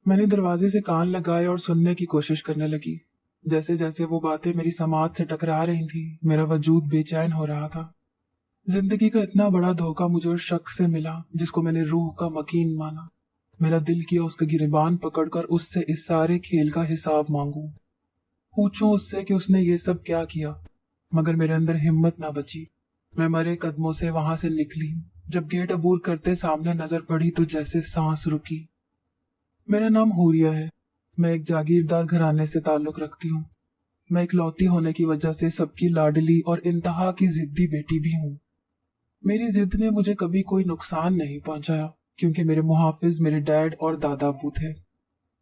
मैंने दरवाजे से कान लगाए और सुनने की कोशिश करने लगी। जैसे जैसे वो बातें मेरी समाज से टकरा रही थी, मेरा वजूद बेचैन हो रहा था। जिंदगी का इतना बड़ा धोखा मुझे उस शख्स से मिला जिसको मैंने रूह का मकीन माना। मेरा दिल किया उसका गिरबान पकड़कर उससे इस सारे खेल का हिसाब मांगूं, पूछूं उससे कि उसने ये सब क्या किया। मगर मेरे अंदर हिम्मत ना बची। मैं मरे कदमों से वहां से निकली। जब गेट अबूर करते सामने नजर पड़ी तो जैसे सांस रुकी। मेरा नाम हूरिया है। मैं एक जागीरदार घराने से ताल्लुक रखती हूँ। मैं इकलौती होने की वजह से सबकी लाडली और इंतहा की जिद्दी बेटी भी हूँ। मेरी जिद ने मुझे कभी कोई नुकसान नहीं पहुंचाया, क्योंकि मेरे मुहाफिज मेरे डैड और दादा अब्बू थे,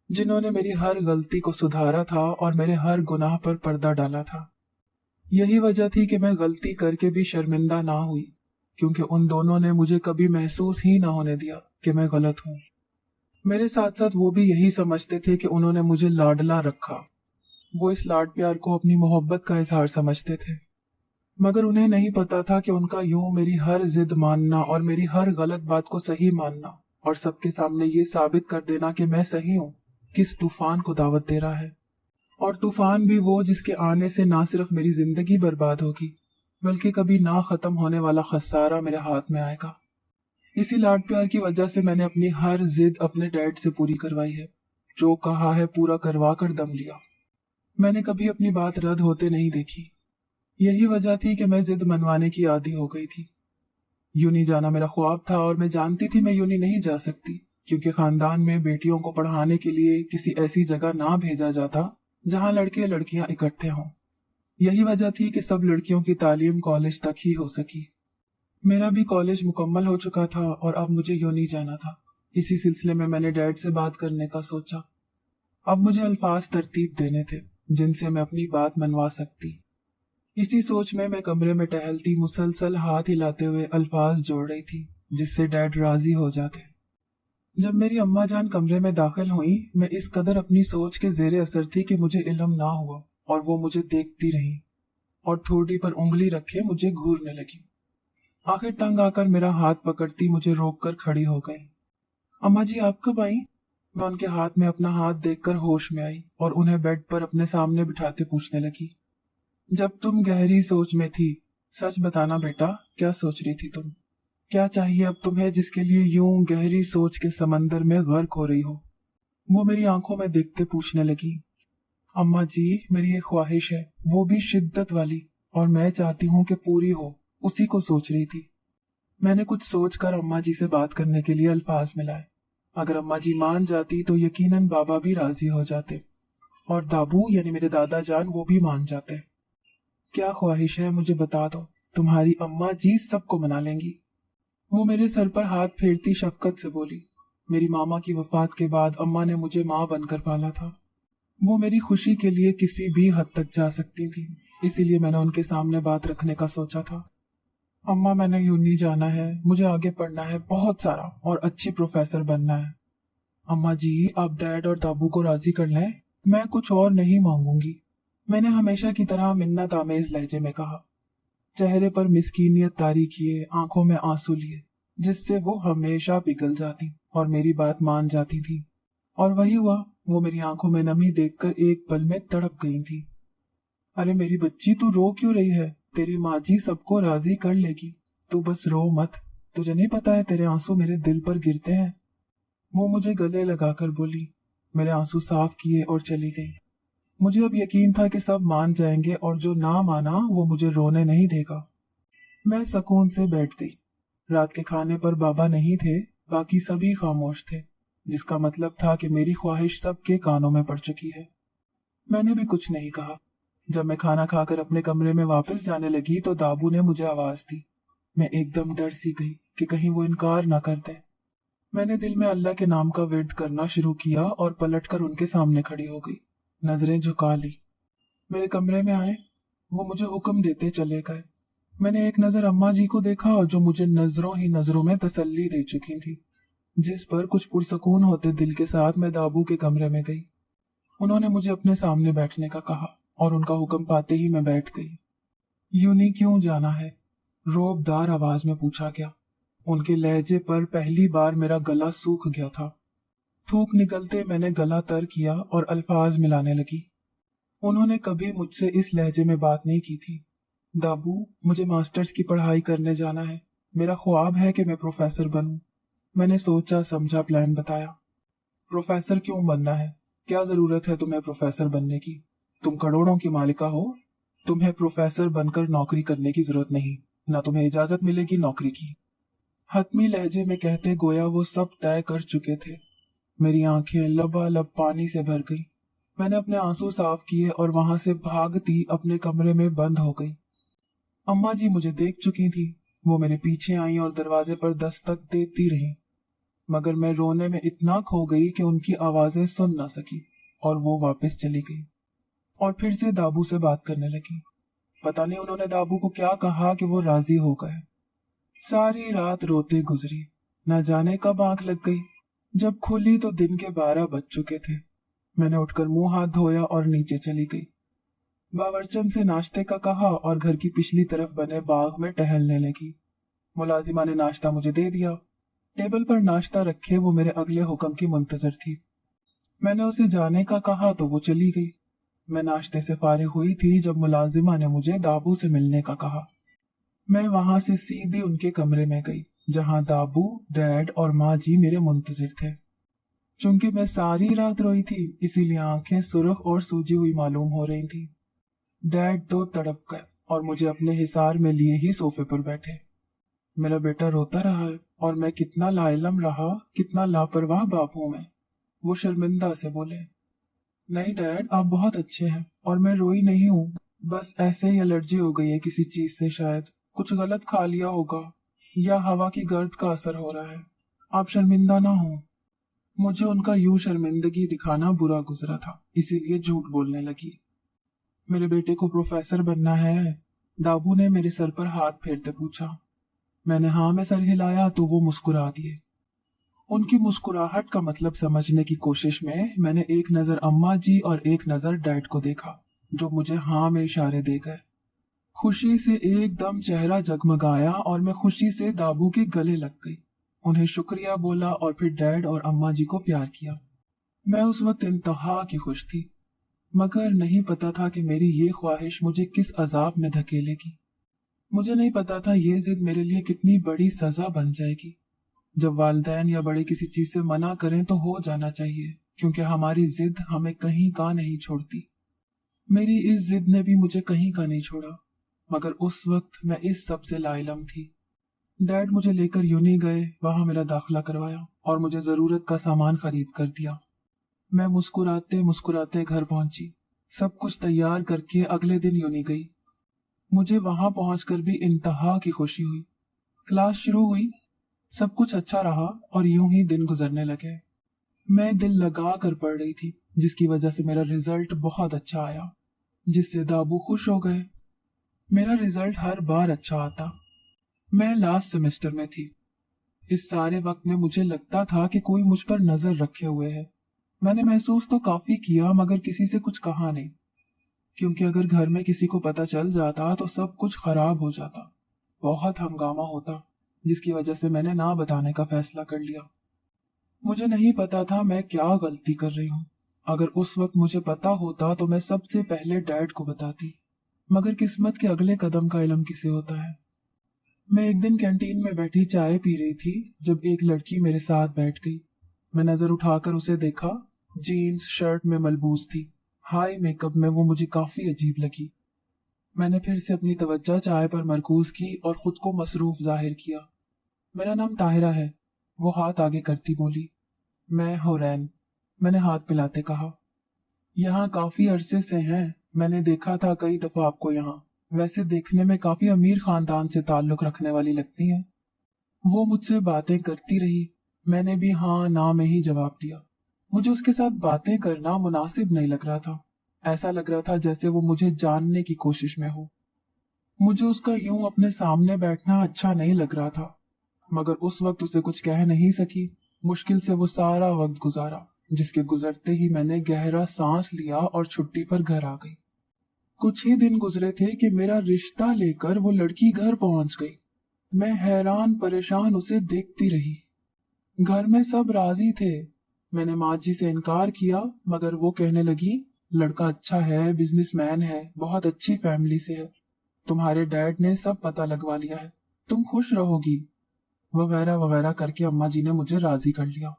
जिन्होंने मेरी हर गलती को सुधारा था और मेरे हर गुनाह पर पर्दा डाला था। यही वजह थी कि मैं गलती करके भी शर्मिंदा ना हुई, क्योंकि उन दोनों ने मुझे कभी महसूस ही ना होने दिया कि मैं गलत हूँ। मेरे साथ साथ वो भी यही समझते थे कि उन्होंने मुझे लाडला रखा। वो इस लाड प्यार को अपनी मोहब्बत का इजहार समझते थे, मगर उन्हें नहीं पता था कि उनका यूं मेरी हर जिद मानना और मेरी हर गलत बात को सही मानना और सबके सामने ये साबित कर देना कि मैं सही हूँ, किस तूफान को दावत दे रहा है। और तूफान भी वो जिसके आने से ना सिर्फ मेरी जिंदगी बर्बाद होगी, बल्कि कभी ना खत्म होने वाला खसारा मेरे हाथ में आएगा। इसी लाड प्यार की वजह से मैंने अपनी हर जिद अपने डैड से पूरी करवाई है। जो कहा है पूरा करवा कर दम लिया। मैंने कभी अपनी बात रद्द होते नहीं देखी। यही वजह थी कि मैं जिद मनवाने की आदी हो गई थी। यूनी जाना मेरा ख्वाब था और मैं जानती थी मैं यूनी नहीं जा सकती, क्योंकि खानदान में बेटियों को पढ़ाने के लिए किसी ऐसी जगह ना भेजा जाता जहां लड़के लड़कियां इकट्ठे हों। यही वजह थी कि सब लड़कियों की तालीम कॉलेज तक ही हो सकी। मेरा भी कॉलेज मुकम्मल हो चुका था और अब मुझे यूनी जाना था। इसी सिलसिले में मैंने डैड से बात करने का सोचा। अब मुझे अल्फाज तरतीब देने थे जिनसे मैं अपनी बात मनवा सकती। इसी सोच में मैं कमरे में टहलती मुसलसल हाथ हिलाते हुए अल्फाज जोड़ रही थी जिससे डैड राजी हो जाते। जब मेरी अम्मा जान कमरे में दाखिल हुई, मैं इस कदर अपनी सोच के जेरे असर थी कि मुझे इल्म ना हुआ और वो मुझे देखती रही और ठोड़ी पर उंगली रखे मुझे घूरने लगी। आखिर तंग आकर मेरा हाथ पकड़ती मुझे रोककर खड़ी हो गई। अम्मा जी आप कब आई? मैं उनके हाथ में अपना हाथ देखकर होश में आई और उन्हें बेड पर अपने सामने बिठाते पूछने लगी, जब तुम गहरी सोच में थी, सच बताना बेटा, क्या सोच रही थी तुम? क्या चाहिए अब तुम्हें जिसके लिए यूं गहरी सोच के समंदर में गर्क हो रही हो? वो मेरी आंखों में देखते पूछने लगी। अम्मा जी मेरी एक ख्वाहिश है, वो भी शिद्दत वाली, और मैं चाहती हूँ कि पूरी हो, उसी को सोच रही थी। मैंने कुछ सोचकर अम्मा जी से बात करने के लिए अल्फाज मिलाए। अगर अम्मा जी मान जाती तो यकीनन बाबा भी राजी हो जाते और दाबू यानी मेरे दादा जान वो भी मान जाते। क्या ख्वाहिश है मुझे बता दो, तुम्हारी अम्मा जी सबको मना लेंगी। वो मेरे सर पर हाथ फेरती शफकत से बोली। मेरी मामा की वफात के बाद अम्मा ने मुझे माँ बनकर पाला था। वो मेरी खुशी के लिए किसी भी हद तक जा सकती थी, इसीलिए मैंने उनके सामने बात रखने का सोचा था। अम्मा मैंने यूनी जाना है, मुझे आगे पढ़ना है बहुत सारा और अच्छी प्रोफेसर बनना है। अम्मा जी आप डैड और दाबू को राजी कर लें, मैं कुछ और नहीं मांगूंगी, मैंने हमेशा की तरह मिन्नत आमेज लहजे में कहा। चेहरे पर मिस्कीनियत तारी किए, आंखों में आंसू लिए, जिससे वो हमेशा पिघल जाती और मेरी बात मान जाती थी। और वही हुआ, वो मेरी आंखों में नमी देखकर एक पल में तड़प गई थी। अरे मेरी बच्ची तू रो क्यों रही है? तेरी माँ जी सबको राजी कर लेगी, तू बस रो मत। तुझे नहीं पता है तेरे आंसू मेरे दिल पर गिरते हैं। वो मुझे गले लगाकर बोली। मेरे आंसू साफ किए और चली गई। मुझे अब यकीन था कि सब मान जाएंगे और जो ना माना वो मुझे रोने नहीं देगा। मैं सुकून से बैठ गई। रात के खाने पर बाबा नहीं थे, बाकी सभी खामोश थे, जिसका मतलब था कि मेरी ख्वाहिश सबके कानों में पड़ चुकी है। मैंने भी कुछ नहीं कहा। जब मैं खाना खाकर अपने कमरे में वापस जाने लगी तो दाबू ने मुझे आवाज दी। मैं एकदम डर सी गई कि कहीं वो इनकार ना कर दे। मैंने दिल में अल्लाह के नाम का विर्द करना शुरू किया और पलटकर उनके सामने खड़ी हो गई, नजरें झुका ली। मेरे कमरे में आए, वो मुझे हुक्म देते चले गए। मैंने एक नजर अम्मा जी को देखा जो मुझे नजरों ही नजरों में तसल्ली दे चुकी थी, जिस पर कुछ पुरसकून होते दिल के साथ मैं दाबू के कमरे में गई। उन्होंने मुझे अपने सामने बैठने का कहा और उनका हुक्म पाते ही मैं बैठ गई। यूनी क्यों जाना है? रोबदार आवाज में पूछा गया। उनके लहजे पर पहली बार मेरा गला सूख गया था। थूक निकलते मैंने गला तर किया और अल्फाज मिलाने लगी। उन्होंने कभी मुझसे इस लहजे में बात नहीं की थी। दाबू, मुझे मास्टर्स की पढ़ाई करने जाना है। मेरा ख्वाब है कि मैं प्रोफेसर बनूं। मैंने सोचा समझा प्लान बताया। प्रोफेसर क्यों बनना है? क्या जरूरत है तुम्हें प्रोफेसर बनने की? तुम करोड़ों की मालिका हो। तुम्हें प्रोफेसर बनकर नौकरी करने की जरूरत नहीं, न तुम्हें इजाजत मिलेगी नौकरी की। हतमी लहजे में कहते गोया वो सब तय कर चुके थे। मेरी आंखें लबालब पानी से भर गई। मैंने अपने आंसू साफ किए और वहां से भागती अपने कमरे में बंद हो गई। अम्मा जी मुझे देख चुकी थी। वो मेरे पीछे आई और दरवाजे पर दस्तक देती रही, मगर मैं रोने में इतना खो गई कि उनकी आवाजें सुन ना सकी और वो वापस चली गई और फिर से दाबू से बात करने लगी। पता नहीं उन्होंने दाबू को क्या कहा कि वो राजी हो गए। सारी रात रोते गुजरी। न जाने कब आंख लग गई। जब खुली तो दिन के 12 बज चुके थे। मैंने उठकर मुंह हाथ धोया और नीचे चली गई। बावर्चन से नाश्ते का कहा और घर की पिछली तरफ बने बाग में टहलने लगी। मुलाजिमा ने नाश्ता मुझे दे दिया। टेबल पर नाश्ता रखे वो मेरे अगले हुक्म की मुंतजर थी। मैंने उसे जाने का कहा तो वो चली गई। मैं नाश्ते से फारिग हुई थी जब मुलाजिमा ने मुझे दाबू से मिलने का कहा। मैं वहां से सीधी उनके कमरे में गई, जहां दाबू, डैड और माँ जी मेरे मुंतजिर थे। चूंकि मैं सारी रात रोई थी, इसीलिए आंखें सुर्ख और सूजी हुई मालूम हो रही थी। डैड तो तड़प गए और मुझे अपने हिसार में लिए ही सोफे पर बैठे। मेरा बेटा रोता रहा है और मैं कितना लाइलम रहा, कितना लापरवाह बाप हूं मैं। वो शर्मिंदा से बोले, नहीं डैड, आप बहुत अच्छे हैं और मैं रोई नहीं हूँ। बस ऐसे ही एलर्जी हो गई है किसी चीज से, शायद कुछ गलत खा लिया होगा या हवा की गर्द का असर हो रहा है। आप शर्मिंदा ना हो। मुझे उनका यूं शर्मिंदगी दिखाना बुरा गुजरा था, इसीलिए झूठ बोलने लगी। मेरे बेटे को प्रोफेसर बनना है? दाबू ने मेरे सर पर हाथ फेरते पूछा। मैंने हाँ में सर हिलाया तो वो मुस्कुरा दिए। उनकी मुस्कुराहट का मतलब समझने की कोशिश में मैंने एक नजर अम्मा जी और एक नजर डैड को देखा, जो मुझे हाँ में इशारे दे गए। खुशी से एकदम चेहरा जगमगाया और मैं खुशी से दाबू के गले लग गई। उन्हें शुक्रिया बोला और फिर डैड और अम्मा जी को प्यार किया। मैं उस वक्त इंतहा की खुश थी, मगर नहीं पता था कि मेरी ये ख्वाहिश मुझे किस अजाब में धकेलेगी। मुझे नहीं पता था ये जिद मेरे लिए कितनी बड़ी सजा बन जाएगी। जब वालिदैन या बड़े किसी चीज से मना करें तो हो जाना चाहिए, क्योंकि हमारी जिद हमें कहीं का नहीं छोड़ती। मेरी इस जिद ने भी मुझे कहीं का नहीं छोड़ा, मगर उस वक्त मैं इस सब से लाइलम थी। डैड मुझे लेकर यूनी गए, वहां मेरा दाखिला करवाया और मुझे जरूरत का सामान खरीद कर दिया। मैं मुस्कुराते मुस्कुराते घर पहुंची। सब कुछ तैयार करके अगले दिन यूनी गई। मुझे वहां पहुंचकर भी इंतहा की खुशी हुई। क्लास शुरू हुई, सब कुछ अच्छा रहा और यूं ही दिन गुजरने लगे। मैं दिल लगा कर पढ़ रही थी, जिसकी वजह से मेरा रिजल्ट बहुत अच्छा आया, जिससे दाबू खुश हो गए। मेरा रिजल्ट हर बार अच्छा आता। मैं लास्ट सेमेस्टर में थी। इस सारे वक्त में मुझे लगता था कि कोई मुझ पर नजर रखे हुए है। मैंने महसूस तो काफी किया, मगर किसी से कुछ कहा नहीं, क्योंकि अगर घर में किसी को पता चल जाता तो सब कुछ खराब हो जाता। बहुत हंगामा होता, जिसकी वजह से मैंने ना बताने का फैसला कर लिया। मुझे नहीं पता था मैं क्या गलती कर रही हूँ। अगर उस वक्त मुझे पता होता तो मैं सबसे पहले डैड को बताती, मगर किस्मत के अगले कदम का इल्म किसे होता है। मैं एक दिन कैंटीन में बैठी चाय पी रही थी जब एक लड़की मेरे साथ बैठ गई। मैं नजर उठाकर उसे देखा। जीन्स शर्ट में मलबूस थी। हाई मेकअप में वो मुझे काफी अजीब लगी। मैंने फिर से अपनी तवज्जो चाय पर मरकूज की और खुद को मसरूफ जाहिर किया। मेरा नाम ताहिरा है। वो हाथ आगे करती बोली। मैं हुरैन, मैंने हाथ मिलाते कहा। यहाँ काफी अरसे से हैं, मैंने देखा था कई दफा आपको यहाँ। वैसे देखने में काफी अमीर खानदान से ताल्लुक रखने वाली लगती हैं। वो मुझसे बातें करती रही। मैंने भी हाँ ना में ही जवाब दिया। मुझे उसके साथ बातें करना मुनासिब नहीं लग रहा था। ऐसा लग रहा था जैसे वो मुझे जानने की कोशिश में हो। मुझे उसका यूं अपने सामने बैठना अच्छा नहीं लग रहा था, मगर उस वक्त उसे कुछ कह नहीं सकी। मुश्किल से वो सारा वक्त गुजारा, जिसके गुजरते ही मैंने गहरा सांस लिया और छुट्टी पर घर आ गई। कुछ ही दिन गुजरे थे कि मेरा रिश्ता लेकर वो लड़की घर पहुंच गई। मैं हैरान परेशान उसे देखती रही। घर में सब राजी थे। मैंने माँ जी से इनकार किया, मगर वो कहने लगी, लड़का अच्छा है, बिजनेसमैन है, बहुत अच्छी फैमिली से है, तुम्हारे डैड ने सब पता लगवा लिया है, तुम खुश रहोगी, वगैरह वगैरह करके अम्मा जी ने मुझे राजी कर लिया।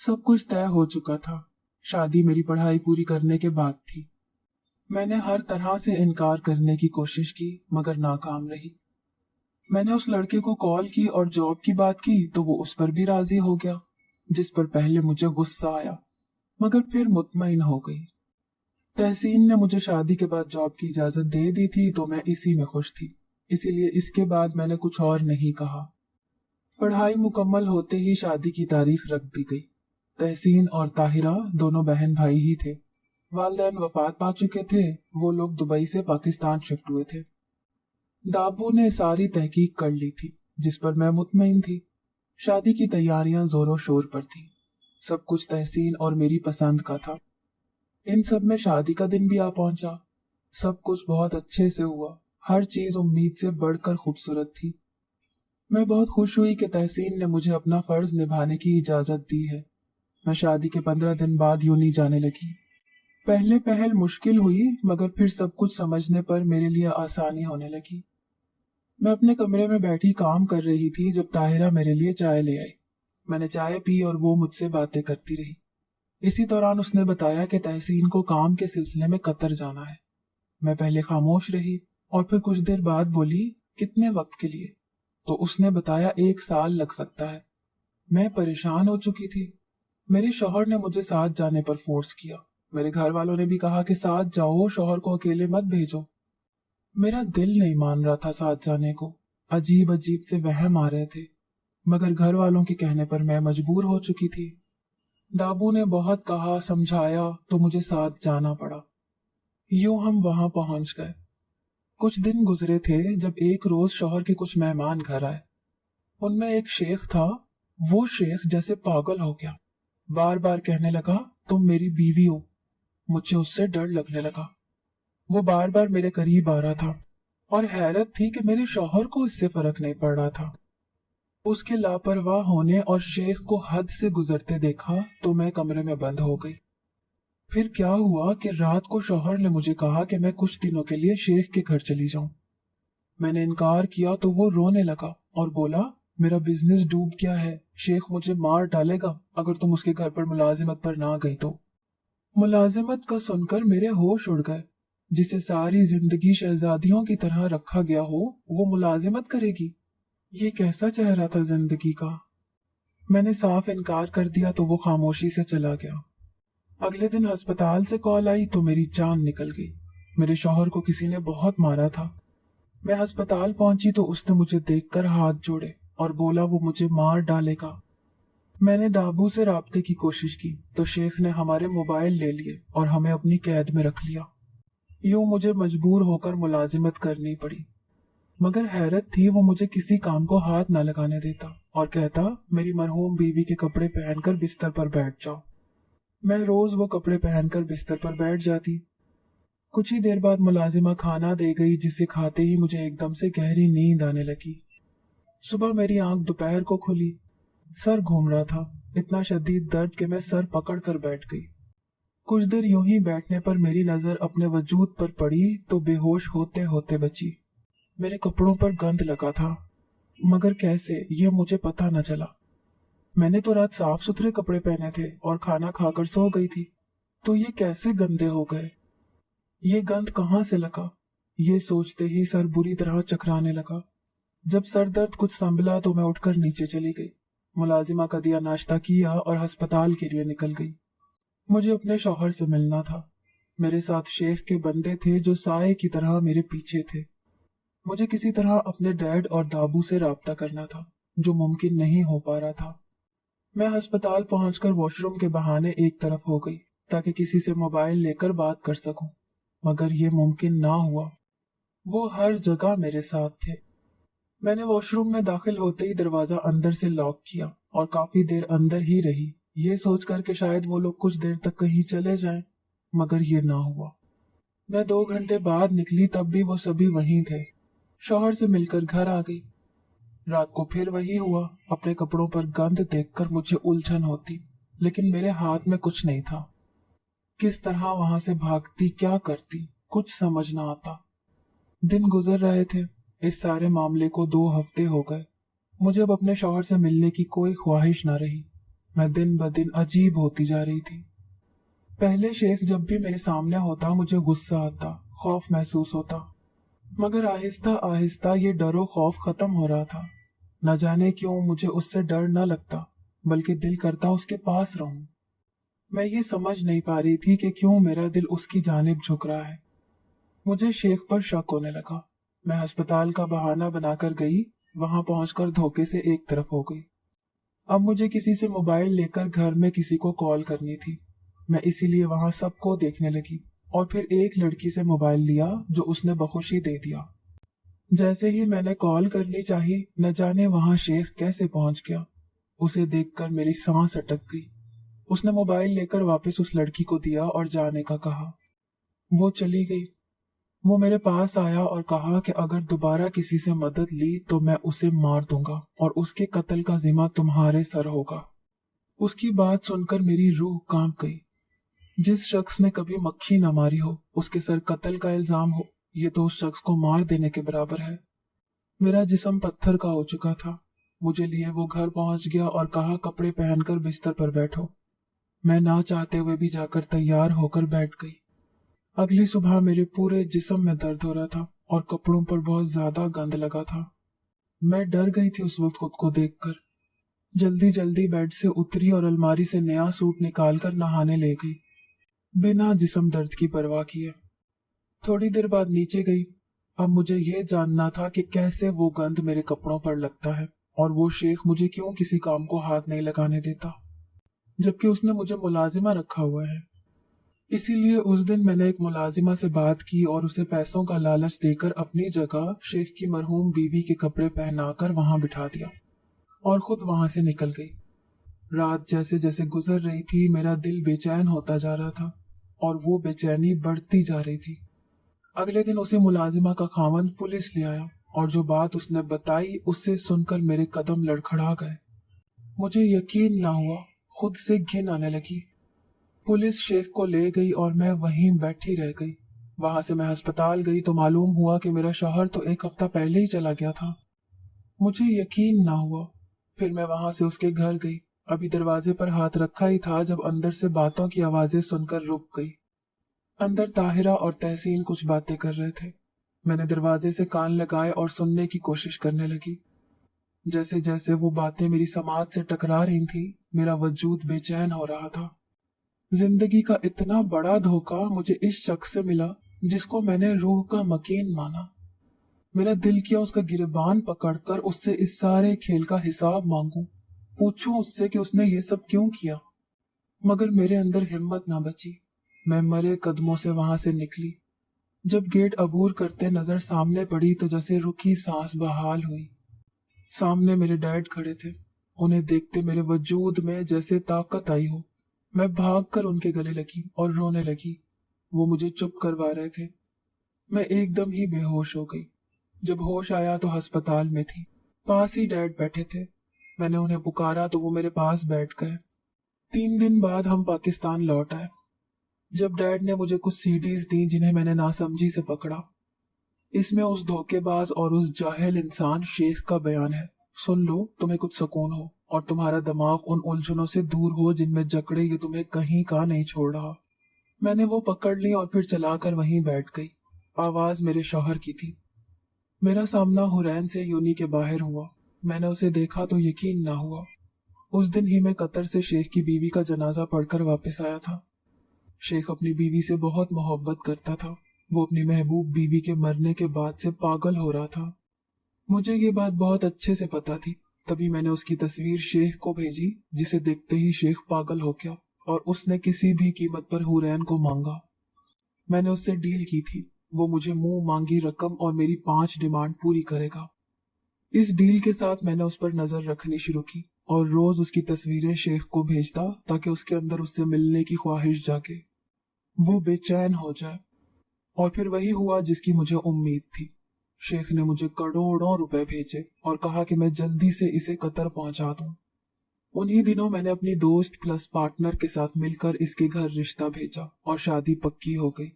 सब कुछ तय हो चुका था। शादी मेरी पढ़ाई पूरी करने के बाद थी। मैंने हर तरह से इनकार करने की कोशिश की, मगर नाकाम रही। मैंने उस लड़के को कॉल की और जॉब की बात की तो वो उस पर भी राजी हो गया, जिस पर पहले मुझे गुस्सा आया, मगर फिर मुतमईन हो गई। तहसीन ने मुझे शादी के बाद जॉब की इजाजत दे दी थी तो मैं इसी में खुश थी, इसीलिए इसके बाद मैंने कुछ और नहीं कहा। पढ़ाई मुकम्मल होते ही शादी की तारीख रख दी गई। तहसीन और ताहिरा दोनों बहन भाई ही थे। वालिदैन वफात पा चुके थे, वो लोग दुबई से पाकिस्तान शिफ्ट हुए थे। दाबू ने सारी तहकीक कर ली थी, जिस पर मैं मुतमईन थी। शादी की तैयारियां जोरों शोर पर थी। सब कुछ तहसीन और मेरी पसंद का था। इन सब में शादी का दिन भी आ पहुंचा। सब कुछ बहुत अच्छे से हुआ। हर चीज उम्मीद से बढ़कर खूबसूरत थी। मैं बहुत खुश हुई कि तहसीन ने मुझे अपना फर्ज निभाने की इजाजत दी है। मैं शादी के 15 दिन बाद यूं नहीं जाने लगी। पहले पहल मुश्किल हुई, मगर फिर सब कुछ समझने पर मेरे लिए आसानी होने लगी। मैं अपने कमरे में बैठी काम कर रही थी जब ताहिरा मेरे लिए चाय ले आई। मैंने चाय पी और वो मुझसे बातें करती रही। इसी दौरान उसने बताया कि तहसीन को काम के सिलसिले में कतर जाना है। मैं पहले खामोश रही और फिर कुछ देर बाद बोली, कितने वक्त के लिए? तो उसने बताया 1 साल लग सकता है। मैं परेशान हो चुकी थी। मेरे शौहर ने मुझे साथ जाने पर फोर्स किया। मेरे घर वालों ने भी कहा कि साथ जाओ, शौहर को अकेले मत भेजो। मेरा दिल नहीं मान रहा था साथ जाने को। अजीब अजीब से वहम आ रहे थे, मगर घर वालों के कहने पर मैं मजबूर हो चुकी थी। दाबू ने बहुत कहा, समझाया तो मुझे साथ जाना पड़ा। यूं हम वहां पहुंच गए। कुछ दिन गुजरे थे जब एक रोज शौहर के कुछ मेहमान घर आए। उनमें एक शेख था। वो शेख जैसे पागल हो गया। बार बार कहने लगा, तुम मेरी बीवी हो। मुझे उससे डर लगने लगा। वो बार बार मेरे करीब आ रहा था और हैरत थी कि मेरे शौहर को इससे फर्क नहीं पड़ रहा था। उसके लापरवाह होने और शेख को हद से गुजरते देखा तो मैं कमरे में बंद हो गई। फिर क्या हुआ कि रात को शौहर ने मुझे कहा कि मैं कुछ दिनों के लिए शेख के घर चली जाऊं। मैंने इनकार किया तो वो रोने लगा और बोला, मेरा बिजनेस डूब गया है, शेख मुझे मार डालेगा अगर तुम उसके घर पर मुलाजिमत पर ना गई तो। मुलाजिमत का सुनकर मेरे होश उड़ गए। जिसे सारी जिंदगी शहजादियों की तरह रखा गया हो, वो मुलाजिमत करेगी? ये कैसा चेहरा था जिंदगी का। मैंने साफ इनकार कर दिया तो वो खामोशी से चला गया। अगले दिन अस्पताल से कॉल आई तो मेरी जान निकल गई। मेरे शौहर को किसी ने बहुत मारा था। मैं अस्पताल पहुंची तो उसने मुझे देखकर हाथ जोड़े और बोला वो मुझे मार डालेगा। मैंने दाबू से राब्ते की कोशिश की तो शेख ने हमारे मोबाइल ले लिए और हमें अपनी कैद में रख लिया। यूं मुझे मजबूर होकर मुलाजिमत करनी पड़ी। मगर हैरत थी, वो मुझे किसी काम को हाथ न लगाने देता और कहता, मेरी मरहूम बीवी के कपड़े पहनकर बिस्तर पर बैठ जाओ। मैं रोज वो कपड़े पहनकर बिस्तर पर बैठ जाती। कुछ ही देर बाद मुलाजिमा खाना दे गई, जिसे खाते ही मुझे एकदम से गहरी नींद आने लगी। सुबह मेरी आंख दोपहर को खुली। सर घूम रहा था, इतना शदीद दर्द कि मैं सर पकड़ कर बैठ गई। कुछ देर यूं ही बैठने पर मेरी नजर अपने वजूद पर पड़ी तो बेहोश होते होते बची। मेरे कपड़ों पर गंध लगा था, मगर कैसे ये मुझे पता न चला। मैंने तो रात साफ सुथरे कपड़े पहने थे और खाना खाकर सो गई थी, तो ये कैसे गंदे हो गए? ये गंध कहाँ से लगा? ये सोचते ही सर बुरी तरह चकराने लगा। जब सर दर्द कुछ संभला तो मैं उठकर नीचे चली गई। मुलाजिमा का दिया नाश्ता किया और अस्पताल के लिए निकल गई। मुझे अपने शौहर से मिलना था। मेरे साथ शेख के बंदे थे जो साए की तरह मेरे पीछे थे। मुझे किसी तरह अपने डैड और दाबू से राब्ता करना था, जो मुमकिन नहीं हो पा रहा था। मैं अस्पताल पहुंचकर वॉशरूम के बहाने एक तरफ हो गई ताकि किसी से मोबाइल लेकर बात कर सकूं, मगर ये मुमकिन ना हुआ। वो हर जगह मेरे साथ थे। मैंने वॉशरूम में दाखिल होते ही दरवाजा अंदर से लॉक किया और काफी देर अंदर ही रही, ये सोचकर कि शायद वो लोग कुछ देर तक कहीं चले जाएं, मगर ये ना हुआ। मैं 2 घंटे बाद निकली, तब भी वो सभी वहीं थे। शौहर से मिलकर घर आ गई। रात को फिर वही हुआ। अपने कपड़ों पर गंध देखकर मुझे उलझन होती, लेकिन मेरे हाथ में कुछ नहीं था। किस तरह वहां से भागती, क्या करती, कुछ समझ ना आता। दिन गुजर रहे थे। इस सारे मामले को 2 हफ्ते हो गए। मुझे अब अपने शौहर से मिलने की कोई ख्वाहिश ना रही। मैं दिन ब दिन अजीब होती जा रही थी। पहले शेख जब भी मेरे सामने होता मुझे गुस्सा आता, खौफ महसूस होता, मगर आहिस्ता आहिस्ता ये डरो खौफ खत्म हो रहा था। न जाने क्यों मुझे उससे डर न लगता, बल्कि दिल करता उसके पास रहूं। मैं ये समझ नहीं पा रही थी कि क्यों मेरा दिल उसकी जानिब झुक रहा है। मुझे शेख पर शक होने लगा। मैं अस्पताल का बहाना बनाकर गई, वहां पहुंचकर धोखे से एक तरफ हो गई। अब मुझे किसी से मोबाइल लेकर घर में किसी को कॉल करनी थी। मैं इसीलिए वहां सबको देखने लगी और फिर एक लड़की से मोबाइल लिया जो उसने बखुशी दे दिया। जैसे ही मैंने कॉल करनी चाही, न जाने वहां शेख कैसे पहुंच गया। उसे देखकर मेरी सांस अटक गई। उसने मोबाइल लेकर वापस उस लड़की को दिया और जाने का कहा। वो चली गई। वो मेरे पास आया और कहा कि अगर दोबारा किसी से मदद ली तो मैं उसे मार दूंगा और उसके कत्ल का जिम्मा तुम्हारे सर होगा। उसकी बात सुनकर मेरी रूह कांप गई। जिस शख्स ने कभी मक्खी न मारी हो, उसके सर कत्ल का इल्जाम हो, ये तो उस शख्स को मार देने के बराबर है। मेरा जिस्म पत्थर का हो चुका था। मुझे लिए वो घर पहुंच गया और कहा कपड़े पहनकर बिस्तर पर बैठो। मैं ना चाहते हुए भी जाकर तैयार होकर बैठ गई। अगली सुबह मेरे पूरे जिस्म में दर्द हो रहा था और कपड़ों पर बहुत ज्यादा गंद लगा था। मैं डर गई थी उस वक्त खुद को देखकर। जल्दी जल्दी बेड से उतरी और अलमारी से नया सूट निकालकर नहाने ले गई, बिना जिस्म दर्द की परवाह किए। थोड़ी देर बाद नीचे गई। अब मुझे यह जानना था कि कैसे वो गंद मेरे कपड़ों पर लगता है और वो शेख मुझे क्यों किसी काम को हाथ नहीं लगाने देता, जबकि उसने मुझे मुलाजिमा रखा हुआ है। इसीलिए उस दिन मैंने एक मुलाजिमा से बात की और उसे पैसों का लालच देकर अपनी जगह शेख की मरहूम बीवी के कपड़े पहनाकर वहां बिठा दिया और खुद वहां से निकल गई। रात जैसे जैसे गुजर रही थी, मेरा दिल बेचैन होता जा रहा था और वो बेचैनी बढ़ती जा रही थी। अगले दिन उसी मुलाजिमा का खावंद पुलिस ले आया और जो बात उसने बताई उससे सुनकर मेरे कदम लड़खड़ा गए। मुझे यकीन ना हुआ, खुद से घिन आने लगी। पुलिस शेख को ले गई और मैं वहीं बैठी रह गई। वहां से मैं अस्पताल गई तो मालूम हुआ कि मेरा शौहर तो 1 हफ्ता पहले ही चला गया था। मुझे यकीन ना हुआ। फिर मैं वहां से उसके घर गई। अभी दरवाजे पर हाथ रखा ही था जब अंदर से बातों की आवाजें सुनकर रुक गई। अंदर ताहिरा और तहसीन कुछ बातें कर रहे थे। मैंने दरवाजे से कान लगाए और सुनने की कोशिश करने लगी। जैसे जैसे वो बातें मेरी समाज से टकरा रही थी, मेरा वजूद बेचैन हो रहा था। जिंदगी का इतना बड़ा धोखा मुझे इस शख्स से मिला जिसको मैंने रूह का मकीन माना। मेरा दिल किया उसका गिरबान पकड़कर उससे इस सारे खेल का हिसाब मांगूं, पूछूं उससे कि उसने ये सब क्यों किया। मगर मेरे अंदर हिम्मत ना बची। मैं मरे कदमों से वहां से निकली। जब गेट अबूर करते नजर सामने पड़ी तो जैसे रुकी सांस बहाल हुई। सामने मेरे डैड खड़े थे। उन्हें देखते मेरे वजूद में जैसे ताकत आई हो। मैं भागकर उनके गले लगी और रोने लगी। वो मुझे चुप करवा रहे थे। मैं एकदम ही बेहोश हो गई। जब होश आया तो अस्पताल में थी। पास ही डैड बैठे थे। मैंने उन्हें पुकारा तो वो मेरे पास बैठ गए। 3 दिन बाद हम पाकिस्तान लौट आए। जब डैड ने मुझे कुछ सीडीज दी जिन्हें मैंने नासमझी से पकड़ा। इसमें उस धोखेबाज और उस जाहिल इंसान शेख का बयान है। सुन लो, तुम्हें कुछ सुकून हो और तुम्हारा दिमाग उन उलझनों से दूर हो जिनमें जकड़े ये तुम्हें कहीं का नहीं छोड़ रहा। मैंने वो पकड़ ली और फिर चलाकर वहीं बैठ गई। आवाज मेरे शौहर की थी। मेरा सामना हुरैन से यूनी के बाहर हुआ। मैंने उसे देखा तो यकीन ना हुआ। उस दिन ही मैं कतर से शेख की बीवी का जनाजा पढ़कर वापस आया था। शेख अपनी बीवी से बहुत मोहब्बत करता था। वो अपनी महबूब बीवी के मरने के बाद से पागल हो रहा था। मुझे ये बात बहुत अच्छे से पता थी। तभी मैंने उसकी तस्वीर शेख को भेजी, जिसे देखते ही शेख पागल हो गया और उसने किसी भी कीमत पर हुरैन को मांगा। मैंने उससे डील की थी। वो मुझे मुंह मांगी रकम और मेरी 5 डिमांड पूरी करेगा। इस डील के साथ मैंने उस पर नजर रखनी शुरू की और रोज उसकी तस्वीरें शेख को भेजता ताकि उसके अंदर उससे मिलने की ख्वाहिश जागे, वो बेचैन हो जाए। और फिर वही हुआ जिसकी मुझे उम्मीद थी। शेख ने मुझे करोड़ों रुपए भेजे और कहा कि मैं जल्दी से इसे कतर पहुंचा दूं। उन्हीं दिनों मैंने अपनी दोस्त प्लस पार्टनर के साथ मिलकर इसके घर रिश्ता भेजा और शादी पक्की हो गई।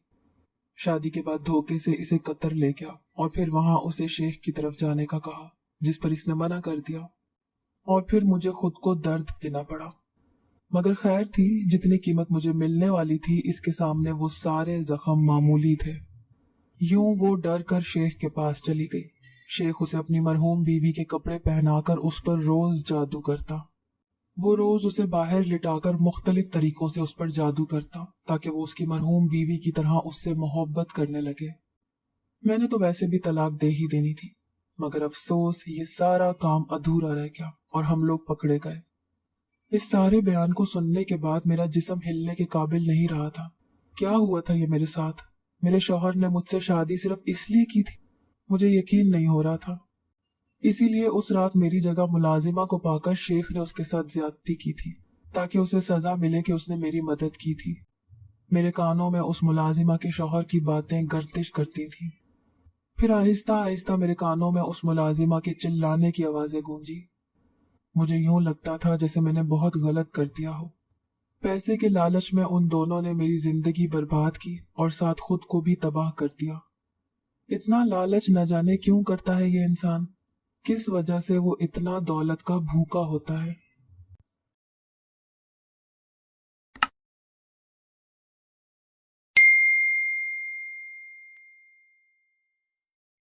शादी के बाद धोखे से इसे कतर ले गया और फिर वहां उसे शेख की तरफ जाने का कहा, जिस पर इसने मना कर दिया और फिर मुझे खुद को दर्द देना पड़ा। मगर खैर थी, जितनी कीमत मुझे मिलने वाली थी इसके सामने वो सारे जख्म मामूली थे। यूं वो डर कर शेख के पास चली गई। शेख उसे अपनी मरहूम बीवी के कपड़े पहनाकर उस पर रोज जादू करता। वो रोज उसे बाहर लिटाकर मुख्तलिफ तरीकों से उस पर जादू करता ताकि वो उसकी मरहूम बीवी की तरह उससे मोहब्बत करने लगे। मैंने तो वैसे भी तलाक दे ही देनी थी, मगर अफसोस ये सारा काम अधूरा रह गया और हम लोग पकड़े गए। इस सारे बयान को सुनने के बाद मेरा जिस्म हिलने के काबिल नहीं रहा था। क्या हुआ था ये मेरे साथ? मेरे शौहर ने मुझसे शादी सिर्फ इसलिए की थी? मुझे यकीन नहीं हो रहा था। इसीलिए उस रात मेरी जगह मुलाजिमा को पाकर शेख ने उसके साथ ज्यादती की थी ताकि उसे सजा मिले कि उसने मेरी मदद की थी। मेरे कानों में उस मुलाजिमा के शौहर की बातें गर्दिश करती थीं। फिर आहिस्ता आहिस्ता मेरे कानों में उस मुलाजिमा के चिल्लाने की आवाजें गूंजी। मुझे यूं लगता था जैसे मैंने बहुत गलत कर दिया हो। पैसे के लालच में उन दोनों ने मेरी जिंदगी बर्बाद की और साथ खुद को भी तबाह कर दिया। इतना लालच न जाने क्यों करता है ये इंसान। किस वजह से वो इतना दौलत का भूखा होता है।